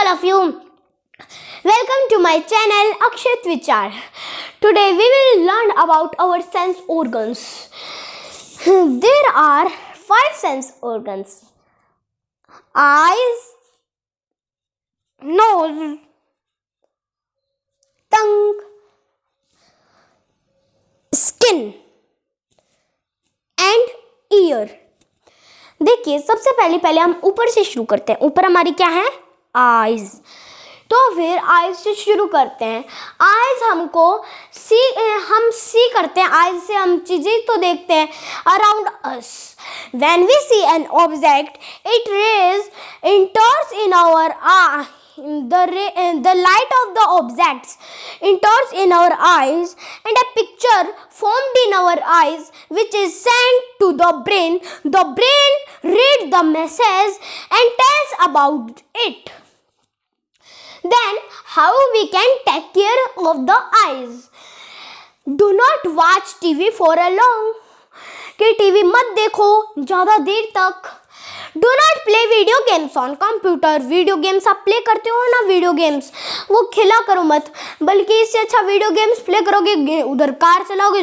all of you. Welcome to my channel Akshat Vichar. Today we will learn about our sense organs. There are 5 sense organs: eyes, nose, tongue, skin and ear. देखिए, सबसे पहले हम ऊपर से शुरू करते हैं. ऊपर हमारी क्या है? आइज. तो फिर आइज से शुरू करते हैं. आइज हम सी करते हैं. आइज से हम चीजें तो देखते हैं around us. When we see an object, it rays enters in our eye. The light of the objects enters in our eyes and a picture formed in our eyes which is sent to the brain. The brain reads the message and tells about it. Then how we can take care of the eyes? Do not watch TV for a long. कि TV मत देखो ज़्यादा देर तक. Do not play video games on computer. Video games आप play करते हो ना, video games वो खेला करो मत, बल्कि इससे अच्छा वीडियो गेम्स प्ले करोगे, उधर कार चलाओगे,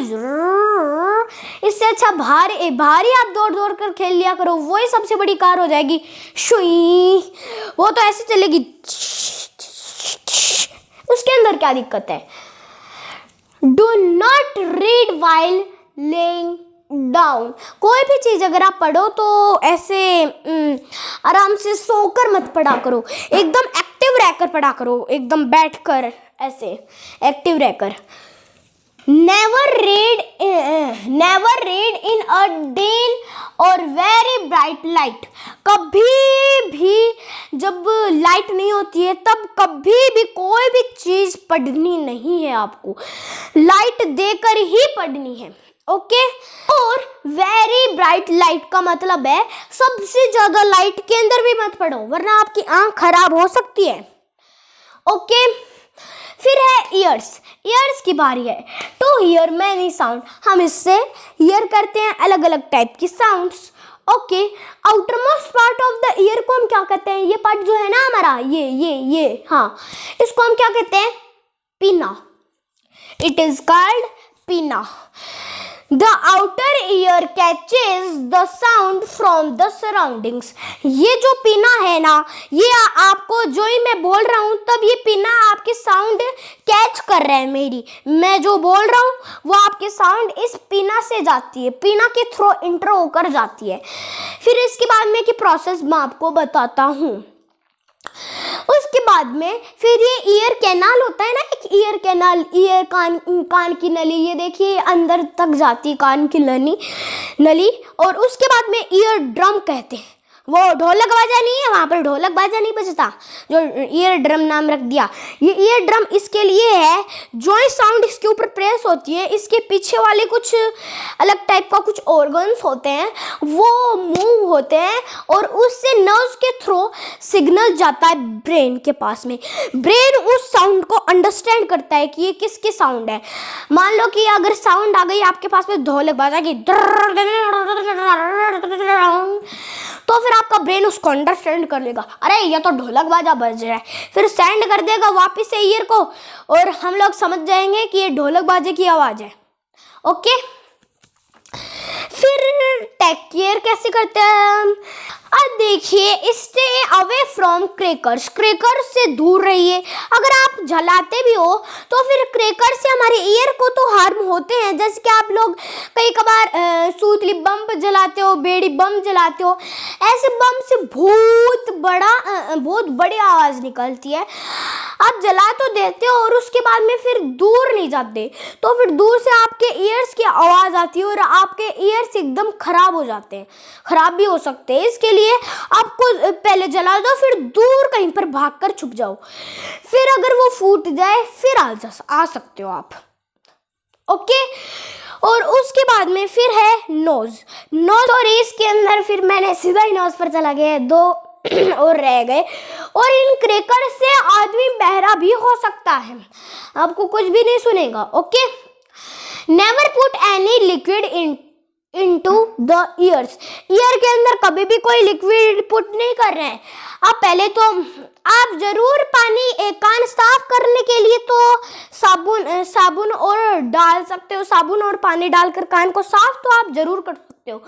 इससे अच्छा भारी आप दौड़ कर खेल लिया करो. वही सबसे बड़ी कार हो जाएगी. शुई वो तो ऐसे चलेगी. उसके अंदर क्या दिक्कत है? Do not read while laying down. कोई भी चीज अगर आप पढ़ो तो ऐसे आराम से सोकर मत पढ़ा करो. एकदम एक्टिव रहकर पढ़ा करो, एकदम बैठकर ऐसे एक्टिव रहकर. Never read in a dean और वेरी ब्राइट लाइट. कभी भी जब लाइट नहीं होती है तब कभी भी कोई भी चीज पढ़नी नहीं है. आपको लाइट देकर ही पढ़नी है. ओके. और वेरी ब्राइट लाइट का मतलब है सबसे ज्यादा लाइट के अंदर भी मत पढ़ो, वरना आपकी आंख खराब हो सकती है. ओके. फिर है ईयर्स. ईयर्स की बारी है. To hear many sound. हम इससे हियर करते हैं अलग अलग टाइप की sounds. Okay. Outer most part of the ear को हम क्या कहते हैं? ये पार्ट जो है ना हमारा, ये हाँ, इसको हम क्या कहते हैं? पिना. इट इज कॉल्ड पिना. The outer ear catches the sound from the surroundings. ये जो पिना है ना, ये आपको जो ही मैं बोल रहा हूँ तब ये पिना आपके साउंड कैच कर रहा है. मैं जो बोल रहा हूँ वो आपके साउंड इस पिना से जाती है, पिना के थ्रू इंटर होकर जाती है. फिर इसके बाद में की प्रोसेस मैं आपको बताता हूँ. उसके बाद में फिर ये ईयर कैनाल होता है ना, एक ईयर कैनाल, ईयर कान की नली, ये देखिए अंदर तक जाती है कान की नली. और उसके बाद में ईयर ड्रम कहते हैं. वो ढोलक बाजा नहीं है, वहाँ पर ढोलक बाजा नहीं बजता, जो ईयर ड्रम नाम रख दिया. ये ईयर ड्रम इसके लिए है, जो ही साउंड इसके ऊपर प्रेस होती है, इसके पीछे वाले कुछ अलग टाइप का कुछ ऑर्गन्स होते हैं, वो मूव होते हैं और उससे नर्व्स के थ्रू सिग्नल जाता है ब्रेन के पास में. ब्रेन उस साउंड को अंडरस्टैंड करता है कि ये किसके साउंड है. मान लो कि अगर साउंड आ गई आपके पास में ढोलक बाजा की, तो फिर आपका ब्रेन उसको अंडरस्टैंड कर लेगा, अरे ये तो ढोलक बाजा बज रहा है. फिर सेंड कर देगा वापस से ईयर को और हम लोग समझ जाएंगे कि ये ढोलक बाजे की आवाज़ है. ओके. फिर टेक केयर कैसे करते हैं हम? अब देखिए, stay away from crackers. Crackers से दूर रहिए. अगर आप जलाते भी हो तो फिर क्रैकर से हमारे ईयर को तो हार्म होते हैं. जैसे कि आप लोग कई कबार सूतली बम जलाते हो, बेड़ी बम जलाते हो. ऐसे बम से बहुत बड़ी आवाज़ निकलती है. आप जला तो देते हो और उसके बाद में फिर दूर नहीं जाते, तो फिर दूर से आपके ईयर्स की आवाज़ आती है और आपके ईयर्स एकदम खराब हो जाते हैं, खराब भी हो सकते हैं. इसके लिए आपको पहले जला दो, फिर दूर कहीं पर भागकर छुप जाओ. फिर अगर वो फूट जाए फिर आ सकते हो आप. ओके. और उसके बाद में फिर है नोज. और इसके अंदर फिर मैंने सीधा ही नोज पर चला गया, 2 और रह गए. और इन क्रैकर से आदमी बहरा भी हो सकता है, आपको कुछ भी नहीं सुनेगा. Okay. Never put any liquid in into the years. Year के अंदर कभी भी कोई लिक्विड पुट नहीं कर रहे हैं। अब पहले तो आप जरूर पानी, कान साफ करने के लिए तो साबुन और डाल सकते हो, साबुन और पानी डालकर कान को साफ तो आप जरूर कर सकते हो।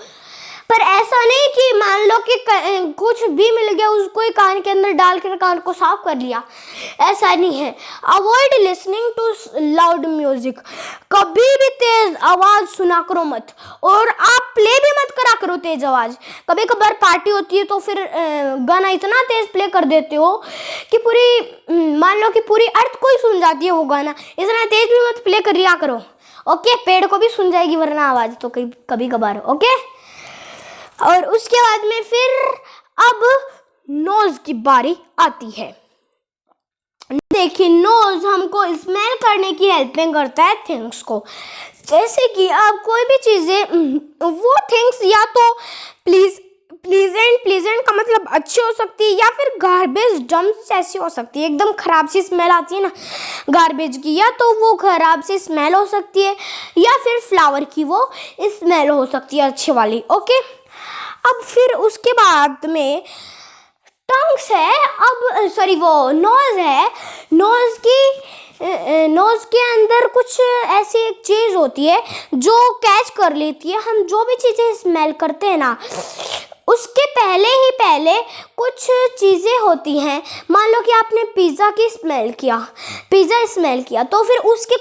पर ऐसा नहीं कि मान लो कि कुछ भी मिल गया उसको ही कान के अंदर डालकर कान को साफ कर लिया, ऐसा नहीं है। Avoid listening to loud music. कभी भी तेज आवाज सुना करो मत, और आप प्ले भी मत करा करो तेज आवाज। कभी कभार पार्टी होती है तो फिर गाना इतना तेज प्ले कर देते हो कि पूरी, मान लो कि पूरी अर्थ को ही सुन जाती है वो गाना। इतना तेज भी मत प्ले कर लिया करो, ओके। पेड़ को भी सुन जाएगी वरना आवाज तो कभी कभार, ओके। और उसके बाद में फिर अब नोज की बारी आती है। देखिए, नोज हमको स्मेल करने की हेल्पिंग करता है थिंग्स को। जैसे कि आप कोई भी चीजें, वो थिंग्स या तो प्लीजेंट का मतलब अच्छी हो सकती है, या फिर गार्बेज डम्प्स ऐसी हो सकती है, एकदम खराब सी स्मेल आती है ना गार्बेज की, या तो वो खराब सी स्मेल हो सकती है, या फिर फ्लावर की वो स्मेल हो सकती है अच्छी वाली, ओके। अब फिर उसके बाद में टंग्स है, अब सॉरी वो नोज है। नोज के अंदर कुछ ऐसी एक चीज होती है जो कैच कर लेती है। हम जो भी चीजें स्मेल करते हैं ना, उसके पहले कुछ चीज़ें होती हैं। मान लो कि आपने पिज़्ज़ा स्मेल किया तो फिर उसके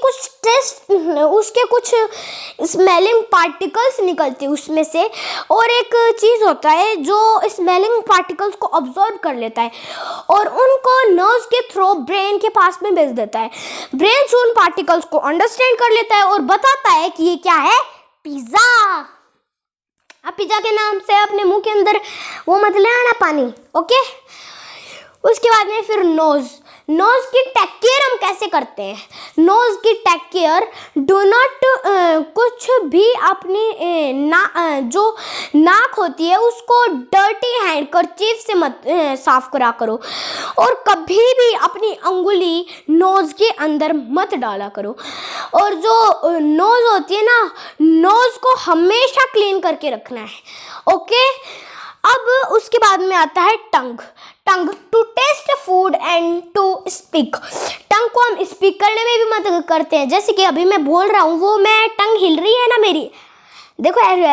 कुछ स्मेलिंग पार्टिकल्स निकलते हैं उसमें से, और एक चीज़ होता है जो स्मेलिंग पार्टिकल्स को ऑब्जर्व कर लेता है और उनको नर्व्स के थ्रू ब्रेन के पास में भेज देता है। ब्रेन उन पार्टिकल्स को अंडरस्टैंड कर लेता है और बताता है कि ये क्या है, पिज़्ज़ा। अब पिज़्ज़ा के नाम से अपने मुंह के अंदर वो मत ले आना पानी, ओके। उसके बाद में फिर नोज की टेक केयर हम कैसे करते हैं। नोज की टेक केयर, डू नॉट कुछ भी अपनी जो नाक होती है उसको डर्टी हैंडकरचीफ से मत साफ करा करो, और कभी भी अपनी अंगुली नोज के अंदर मत डाला करो। और जो नोज होती है ना, नोज को हमेशा क्लीन करके रखना है, ओके। अब उसके बाद में आता है tongue to taste food and to speak. Tongue को हम स्पीक करने में भी मदद करते हैं। जैसे कि अभी मैं बोल रहा हूँ, वो मैं टंग हिल रही है ना मेरी, देखो हेलो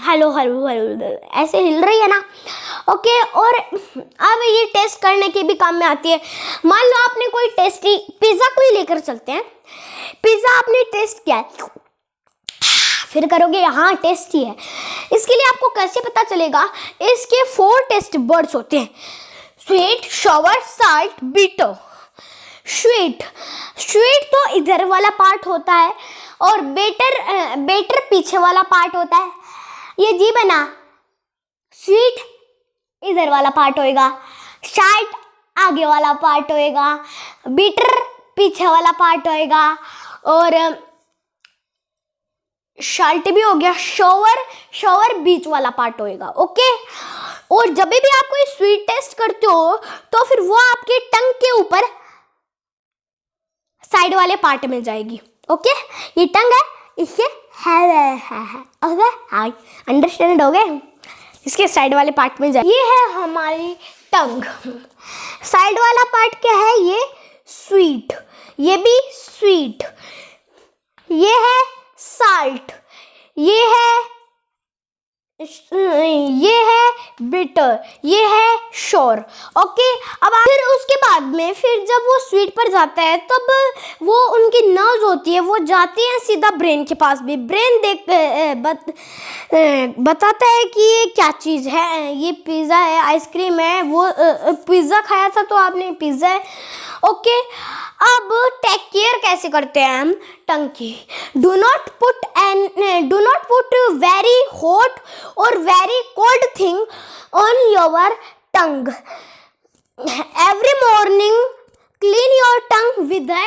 हेलो हेलो ऐसे हिल रही है ना, ओके। और अब ये टेस्ट करने के भी काम में आती है। मान लो आपने कोई टेस्टी पिज़्ज़ा को ही लेकर चलते हैं, पिज़्ज़ा आपने टेस्ट किया है, फिर करोगे हाँ टेस्टी है। इसके लिए आपको कैसे पता चलेगा, इसके 4 टेस्ट बर्ड्स होते हैं, sweet, sour, salt, bitter. Sweet तो इधर वाला पार्ट होता है और बेटर पीछे वाला पार्ट होता है। ये जीभ है ना, स्वीट इधर वाला पार्ट होएगा, साल्ट आगे वाला पार्ट होएगा, बीटर पीछे वाला पार्ट होएगा, और शाल्ट भी हो गया, शॉवर बीच वाला पार्ट होएगा, ओके। और जब भी आप कोई स्वीट टेस्ट करते हो तो फिर वो आपके टंग के ऊपर साइड वाले पार्ट में जाएगी, ओके। ये टंग है, इसके अंडरस्टैंड हो गए, इसके साइड वाले पार्ट में जाएगी। ये है हमारी टंग। साइड वाला पार्ट क्या है, ये स्वीट, ये भी स्वीट, ये है साल्ट, ये है बिटर, ये है शोर, ओके। अब फिर उसके बाद में फिर जब वो स्वीट पर जाता है तब वो उनकी नर्व्स होती है, वो जाती हैं सीधा ब्रेन के पास भी। ब्रेन बताता है कि ये क्या चीज़ है, ये पिज़्ज़ा है, आइसक्रीम है, वो पिज़्ज़ा खाया था तो आपने पिज़्ज़ा है, ओके। अब टेक केयर कैसे करते हैं हम टंग की, do not put very hot और very cold thing on your tongue. Every morning clean your tongue with a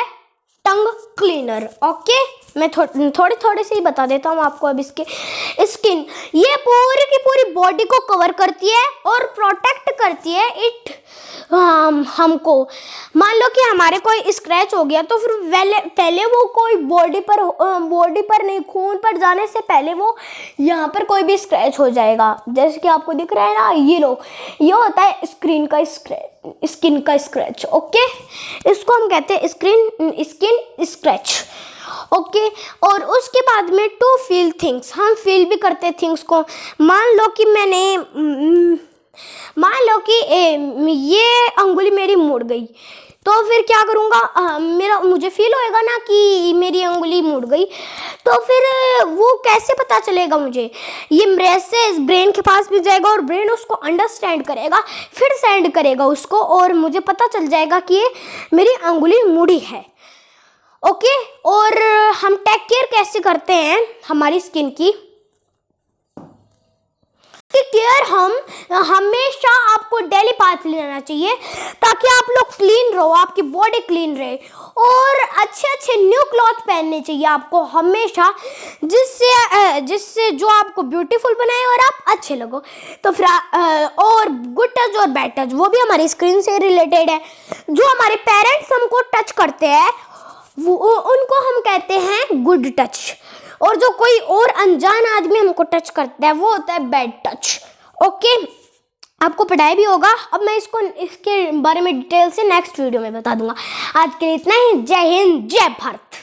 tongue cleaner. Okay, मैं थोड़ी थोड़ी सी बता देता हूँ आपको। अब इसके स्किन, ये पूरी की पूरी बॉडी को कवर करती है और प्रोटेक्ट करती है। इट हमको मान लो कि हमारे कोई स्क्रैच हो गया तो फिर पहले वो कोई बॉडी पर नहीं, खून पर जाने से पहले वो यहाँ पर कोई भी स्क्रैच हो जाएगा। जैसे कि आपको दिख रहा है ना, ये होता है स्किन का स्क्रैच। ओके, इसको हम कहते हैं स्किन स्क्रैच। ओके, और उसके बाद में टू फील थिंग्स, हम फील भी करते हैं थिंग्स को। मान लो कि ये अंगुली मेरी मुड़ गई, तो फिर क्या करूँगा, मुझे फील होएगा ना कि मेरी अंगुली मुड़ गई। तो फिर वो कैसे पता चलेगा मुझे, ये मैसेज ब्रेन के पास भी जाएगा और ब्रेन उसको अंडरस्टैंड करेगा, फिर सेंड करेगा उसको, और मुझे पता चल जाएगा कि ये मेरी अंगुली मुड़ी है। ओके, और हम टेक केयर कैसे करते हैं हमारी स्किन की केयर, हम हमेशा आपको डेली बाथ लेना चाहिए ताकि आप लोग क्लीन रहो, आपकी बॉडी क्लीन रहे, और अच्छे न्यू क्लॉथ पहनने चाहिए आपको हमेशा, जिससे जो आपको ब्यूटीफुल बनाए और आप अच्छे लगो। तो फिर और गुड टच और बैड टच, वो भी हमारी स्किन से रिलेटेड है। जो हमारे पेरेंट्स हमको टच करते हैं उनको हम कहते हैं गुड टच, और जो कोई और अनजान आदमी हमको टच करता है वो होता है बैड टच। ओके, आपको पढ़ाई भी होगा। अब मैं इसके बारे में डिटेल से नेक्स्ट वीडियो में बता दूंगा। आज के लिए इतना ही। जय हिंद, जय भारत।